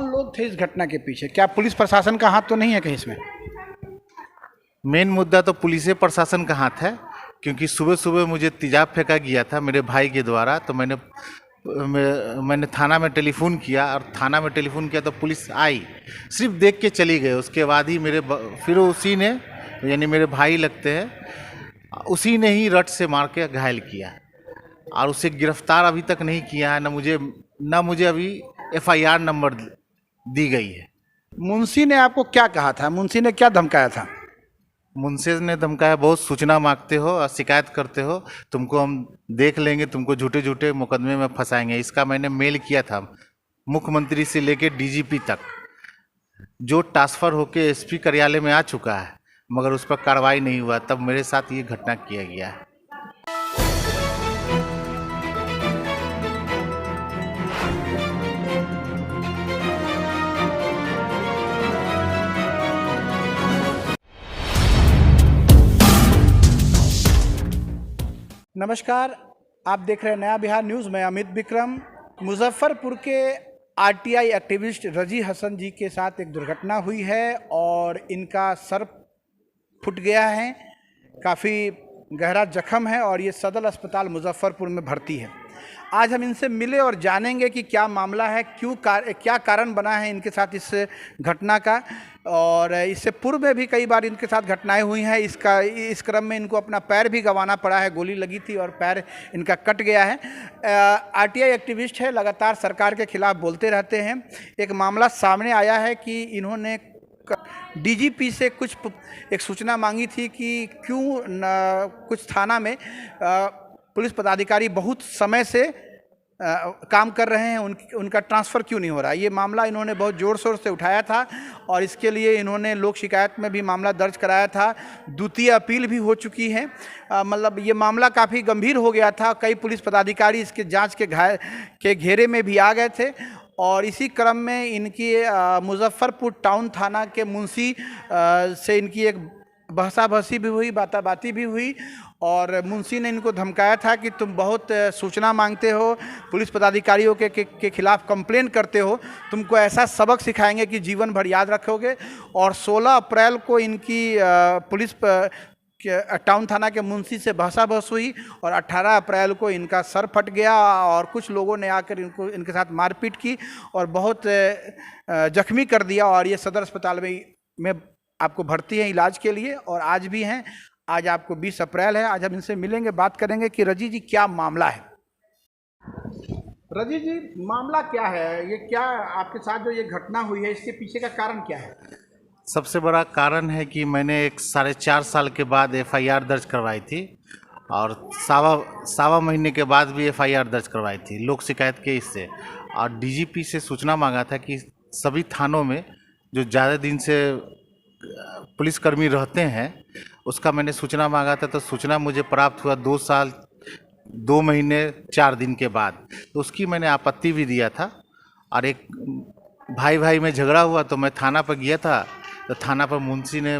कौन लोग थे इस घटना के पीछे? क्या पुलिस प्रशासन का हाथ तो नहीं है कहीं इसमें? मेन मुद्दा तो पुलिस प्रशासन का हाथ है, क्योंकि सुबह सुबह मुझे तेजाब फेंका गया था मेरे भाई के द्वारा। तो मैंने थाना में टेलीफोन किया, और थाना में टेलीफोन किया तो पुलिस आई, सिर्फ देख के चली गई। उसके बाद ही फिर उसी ने, यानी मेरे भाई लगते हैं, उसी ने ही रट से मार के घायल किया, और उसे गिरफ्तार अभी तक नहीं किया है। न मुझे अभी एफआईआर नंबर दी गई है। मुंशी ने आपको क्या कहा था? मुंशी ने क्या धमकाया था? मुंशी ने धमकाया, बहुत सूचना मांगते हो और शिकायत करते हो, तुमको हम देख लेंगे, तुमको झूठे झूठे मुकदमे में फंसाएंगे। इसका मैंने मेल किया था मुख्यमंत्री से लेके डीजीपी तक, जो ट्रांसफ़र होके एसपी कार्यालय में आ चुका है, मगर उस पर कार्रवाई नहीं हुआ। तब मेरे साथ ये घटना किया गया है। नमस्कार, आप देख रहे हैं नया बिहार न्यूज़। मैं अमित विक्रम। मुजफ्फरपुर के आरटीआई एक्टिविस्ट रजी हसन जी के साथ एक दुर्घटना हुई है और इनका सर फूट गया है, काफ़ी गहरा जख्म है और ये सदर अस्पताल मुजफ्फरपुर में भर्ती है। आज हम इनसे मिले और जानेंगे कि क्या मामला है, क्या कारण बना है इनके साथ इस घटना का। और इससे पूर्व में भी कई बार इनके साथ घटनाएं हुई हैं। इस क्रम में इनको अपना पैर भी गंवाना पड़ा है, गोली लगी थी और पैर इनका कट गया है। आरटीआई एक्टिविस्ट है, लगातार सरकार के खिलाफ बोलते रहते हैं। एक मामला सामने आया है कि इन्होंने डीजीपी से एक सूचना मांगी थी कि क्यों कुछ थाना में पुलिस पदाधिकारी बहुत समय से काम कर रहे हैं, उनका ट्रांसफ़र क्यों नहीं हो रहा है। ये मामला इन्होंने बहुत ज़ोर शोर से उठाया था और इसके लिए इन्होंने लोक शिकायत में भी मामला दर्ज कराया था। द्वितीय अपील भी हो चुकी है। मतलब ये मामला काफ़ी गंभीर हो गया था। कई पुलिस पदाधिकारी इसके जांच के घेरे में भी आ गए थे और इसी क्रम में इनकी मुजफ्फरपुर टाउन थाना के मुंशी से इनकी एक बहसा-बहसी भी हुई, बाता-बाती भी हुई और मुंशी ने इनको धमकाया था कि तुम बहुत सूचना मांगते हो, पुलिस पदाधिकारियों के खिलाफ कंप्लेन करते हो, तुमको ऐसा सबक सिखाएंगे कि जीवन भर याद रखोगे। और 16 अप्रैल को इनकी पुलिस टाउन थाना के मुंशी से बहसा-बहस हुई और 18 अप्रैल को इनका सर फट गया और कुछ लोगों ने आकर इनके साथ मारपीट की और बहुत जख्मी कर दिया। और ये सदर अस्पताल में आपको भर्ती है इलाज के लिए और आज भी हैं। आज आपको 20 अप्रैल है। आज हम इनसे मिलेंगे, बात करेंगे कि रजी जी क्या मामला है। रजी जी, मामला क्या है? ये क्या आपके साथ जो ये घटना हुई है, इसके पीछे का कारण क्या है? सबसे बड़ा कारण है कि मैंने एक 4.5 साल के बाद एफआईआर दर्ज करवाई थी और सवा महीने के बाद भी एफआईआर दर्ज करवाई थी लोक शिकायत के इससे। और डीजीपी से सूचना मांगा था कि सभी थानों में जो ज़्यादा दिन से पुलिसकर्मी रहते हैं, उसका मैंने सूचना मांगा था। तो सूचना मुझे प्राप्त हुआ 2 साल 2 महीने 4 दिन के बाद। तो उसकी मैंने आपत्ति भी दिया था और एक भाई में झगड़ा हुआ तो मैं थाना पर गया था। तो थाना पर मुंशी ने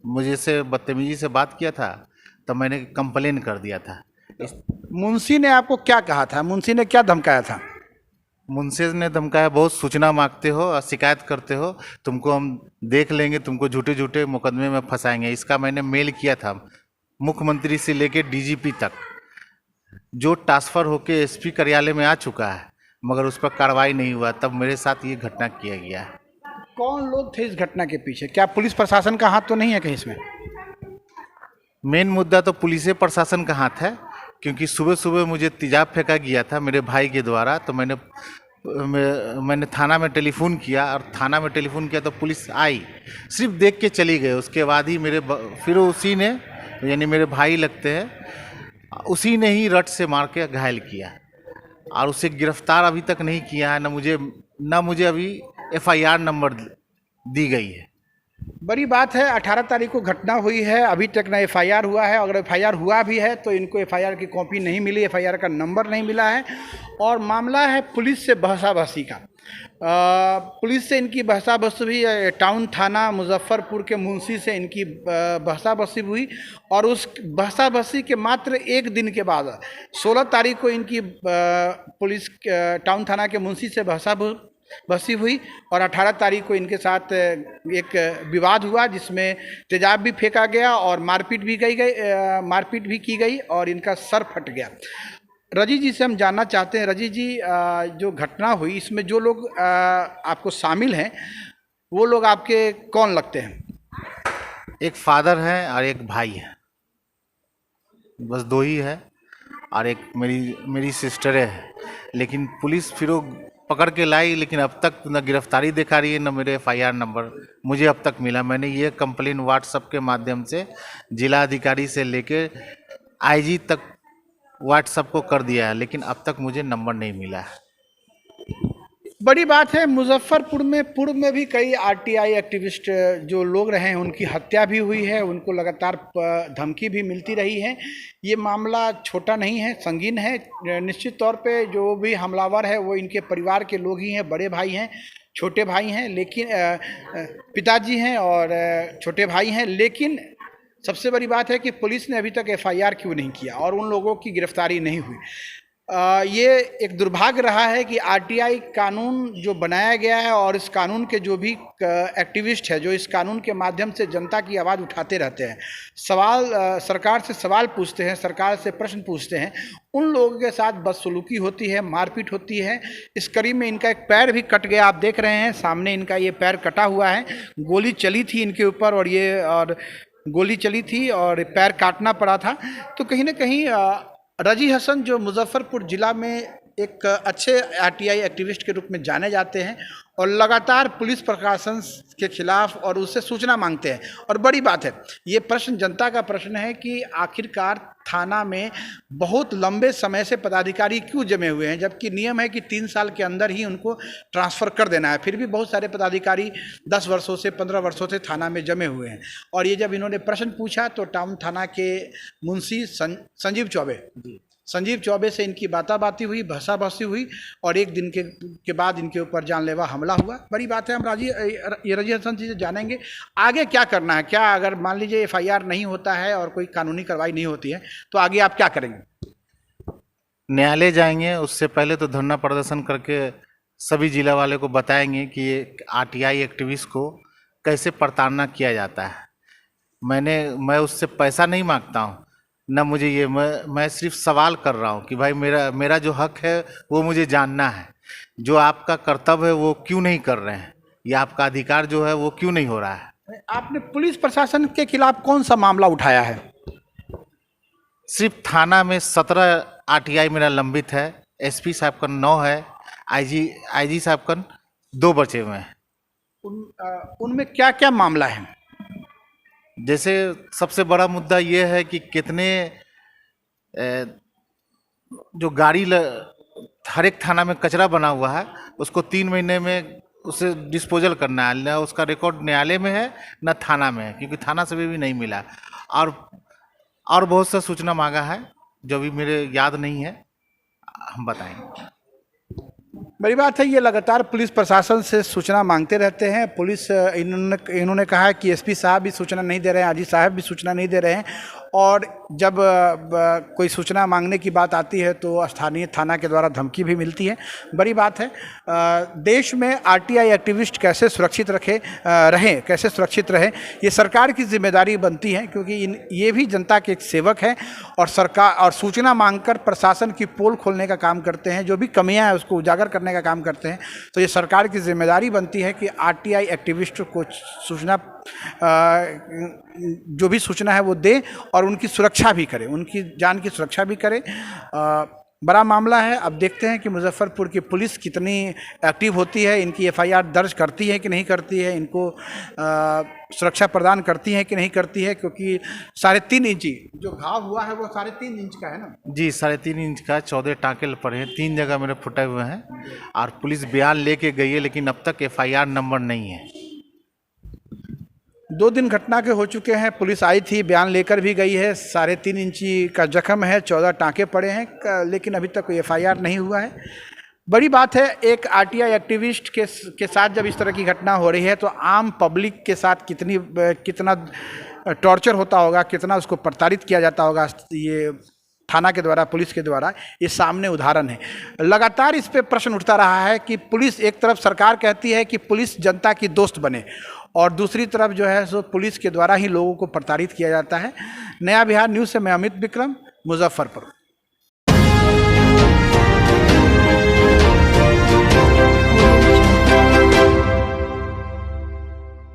मुझे से बदतमीजी से बात किया था, तो मैंने कंप्लेन कर दिया था। मुंशी ने आपको क्या कहा था? मुंशी ने क्या धमकाया था? मुंशी ने धमकाया, बहुत सूचना मांगते हो और शिकायत करते हो, तुमको हम देख लेंगे, तुमको झूठे झूठे मुकदमे में फंसाएंगे। इसका मैंने मेल किया था मुख्यमंत्री से लेके डीजीपी तक, जो ट्रांसफ़र होके एसपी कार्यालय में आ चुका है, मगर उस पर कार्रवाई नहीं हुआ। तब मेरे साथ ये घटना किया गया है। कौन लोग थे इस घटना के पीछे? क्या पुलिस प्रशासन का हाथ तो नहीं है कहीं इसमें? मेन मुद्दा तो पुलिस प्रशासन का हाथ है, क्योंकि सुबह सुबह मुझे तेजाब फेंका गया था मेरे भाई के द्वारा। तो मैंने थाना में टेलीफोन किया, और थाना में टेलीफोन किया तो पुलिस आई, सिर्फ देख के चली गई। उसके बाद ही फिर उसी ने, यानी मेरे भाई लगते हैं, उसी ने ही रट से मार के घायल किया, और उसे गिरफ्तार अभी तक नहीं किया है। न मुझे अभी एफआईआर नंबर दी गई है। बड़ी बात है, 18 तारीख को घटना हुई है, अभी तक ना एफआईआर हुआ है। अगर एफआईआर हुआ भी है तो इनको एफआईआर की कॉपी नहीं मिली, एफआईआर का नंबर नहीं मिला है। और मामला है पुलिस से बहसा-बहसी का। पुलिस से इनकी बहसा-बहसी हुई, टाउन थाना मुजफ्फरपुर के मुंशी से इनकी बहसा-बहसी हुई और उस बहसा-बहसी के मात्र एक दिन के बाद 16 तारीख को इनकी पुलिस टाउन थाना के मुंशी से बसी हुई और 18 तारीख को इनके साथ एक विवाद हुआ जिसमें तेजाब भी फेंका गया और मारपीट भी की गई और इनका सर फट गया। रजी जी से हम जानना चाहते हैं, रजी जी जो घटना हुई इसमें जो लोग आपको शामिल हैं वो लोग आपके कौन लगते हैं? एक फादर है और एक भाई है, बस दो ही है, और एक मेरी सिस्टर है। लेकिन पुलिस फिर वो पकड़ के लाई, लेकिन अब तक न गिरफ्तारी दिखा रही है न मेरे FIR नंबर मुझे अब तक मिला। मैंने ये कंप्लेन व्हाट्सएप के माध्यम से जिला अधिकारी से लेके IG तक व्हाट्सएप को कर दिया है, लेकिन अब तक मुझे नंबर नहीं मिला है। बड़ी बात है, मुजफ्फरपुर में पूर्व में भी कई RTI एक्टिविस्ट जो लोग रहे हैं उनकी हत्या भी हुई है, उनको लगातार धमकी भी मिलती रही है। ये मामला छोटा नहीं है, संगीन है। निश्चित तौर पे जो भी हमलावर है वो इनके परिवार के लोग ही हैं, बड़े भाई हैं, छोटे भाई हैं, लेकिन पिताजी हैं और छोटे भाई हैं। लेकिन सबसे बड़ी बात है कि पुलिस ने अभी तक FIR क्यों नहीं किया और उन लोगों की गिरफ्तारी नहीं हुई। ये एक दुर्भाग्य रहा है कि RTI कानून जो बनाया गया है और इस कानून के जो भी एक्टिविस्ट है जो इस कानून के माध्यम से जनता की आवाज़ उठाते रहते हैं, सरकार से सवाल पूछते हैं, सरकार से प्रश्न पूछते हैं, उन लोगों के साथ बदसलूकी होती है, मारपीट होती है। इस कड़ी में इनका एक पैर भी कट गया, आप देख रहे हैं सामने इनका ये पैर कटा हुआ है। गोली चली थी इनके ऊपर और गोली चली थी और पैर काटना पड़ा था। तो कहीं ना कहीं रजी हसन जो मुजफ्फरपुर ज़िला में एक अच्छे RTI एक्टिविस्ट के रूप में जाने जाते हैं और लगातार पुलिस प्रशासन के खिलाफ और उससे सूचना मांगते हैं। और बड़ी बात है, ये प्रश्न जनता का प्रश्न है कि आखिरकार थाना में बहुत लंबे समय से पदाधिकारी क्यों जमे हुए हैं, जबकि नियम है कि 3 साल के अंदर ही उनको ट्रांसफ़र कर देना है। फिर भी बहुत सारे पदाधिकारी 10 वर्षों से 15 वर्षों से थाना में जमे हुए हैं। और ये जब इन्होंने प्रश्न पूछा तो टाउन थाना के मुंशी संजीव चौबे से इनकी बाताबाती हुई, भसाभसी हुई और एक दिन के बाद इनके ऊपर जानलेवा हमला हुआ। बड़ी बात है, हम रजी हसन जी से जानेंगे आगे क्या करना है। क्या अगर मान लीजिए FIR नहीं होता है और कोई कानूनी कार्रवाई नहीं होती है तो आगे आप क्या करेंगे? न्यायालय जाएंगे, उससे पहले तो धरना प्रदर्शन करके सभी जिला वाले को बताएंगे कि ये RTI एक्टिविस्ट को कैसे प्रताड़ना किया जाता है। मैं उससे पैसा नहीं मांगता हूँ, न मुझे ये, मैं सिर्फ सवाल कर रहा हूँ कि भाई मेरा जो हक है वो मुझे जानना है। जो आपका कर्तव्य है वो क्यों नहीं कर रहे हैं, या आपका अधिकार जो है वो क्यों नहीं हो रहा है। आपने पुलिस प्रशासन के खिलाफ कौन सा मामला उठाया है? सिर्फ थाना में 17 RTI मेरा लंबित है, SP साहब का 9 है, IG साहब का 2 बचे हुए हैं। उनमें क्या क्या मामला है? जैसे सबसे बड़ा मुद्दा ये है कि कितने जो गाड़ी हर एक थाना में कचरा बना हुआ है उसको 3 महीने में उसे डिस्पोजल करना है। न उसका रिकॉर्ड न्यायालय में है न थाना में है, क्योंकि थाना से भी नहीं मिला। और बहुत सा सूचना मांगा है जो भी मेरे याद नहीं है, हम बताएंगे। बड़ी बात है, ये लगातार पुलिस प्रशासन से सूचना मांगते रहते हैं। पुलिस इन्होंने कहा है कि SP साहब भी सूचना नहीं दे रहे हैं, IG साहब भी सूचना नहीं दे रहे हैं। और जब कोई सूचना मांगने की बात आती है तो स्थानीय थाना के द्वारा धमकी भी मिलती है। बड़ी बात है, देश में RTI एक्टिविस्ट कैसे सुरक्षित कैसे सुरक्षित रहे, ये सरकार की जिम्मेदारी बनती है, क्योंकि ये भी जनता के एक सेवक हैं और सरकार और सूचना मांगकर प्रशासन की पोल खोलने का काम करते हैं, जो भी कमियां हैं उसको उजागर करने का काम करते हैं। तो ये सरकार की जिम्मेदारी बनती है कि RTI एक्टिविस्ट को सूचना जो भी सूचना है वो दे और उनकी सुरक्षा भी करे, उनकी जान की सुरक्षा भी करे। बड़ा मामला है। अब देखते हैं कि मुजफ्फरपुर की पुलिस कितनी एक्टिव होती है, इनकी FIR दर्ज करती है कि नहीं करती है, इनको सुरक्षा प्रदान करती है कि नहीं करती है, क्योंकि 3.5 इंची जो घाव हुआ है वो 3.5 इंच का है ना जी, 3.5 इंच का 14 टाँके पड़े हैं, 3 जगह मेरे फुटे हुए हैं। और पुलिस बयान लेके गई है, लेकिन अब तक FIR नंबर नहीं है। 2 दिन घटना के हो चुके हैं, पुलिस आई थी, बयान लेकर भी गई है। 3.5 इंची का जख्म है, 14 टाँके पड़े हैं, लेकिन अभी तक कोई FIR नहीं हुआ है। बड़ी बात है, एक RTI एक्टिविस्ट के साथ जब इस तरह की घटना हो रही है तो आम पब्लिक के साथ कितना टॉर्चर होता होगा, कितना उसको प्रताड़ित किया जाता होगा ये थाना के द्वारा, पुलिस के द्वारा, ये सामने उदाहरण है। लगातार इस पे प्रश्न उठता रहा है कि पुलिस, एक तरफ सरकार कहती है कि पुलिस जनता की दोस्त बने, और दूसरी तरफ जो है सो पुलिस के द्वारा ही लोगों को प्रताड़ित किया जाता है। नया बिहार न्यूज़ से मैं अमित विक्रम, मुजफ्फरपुर।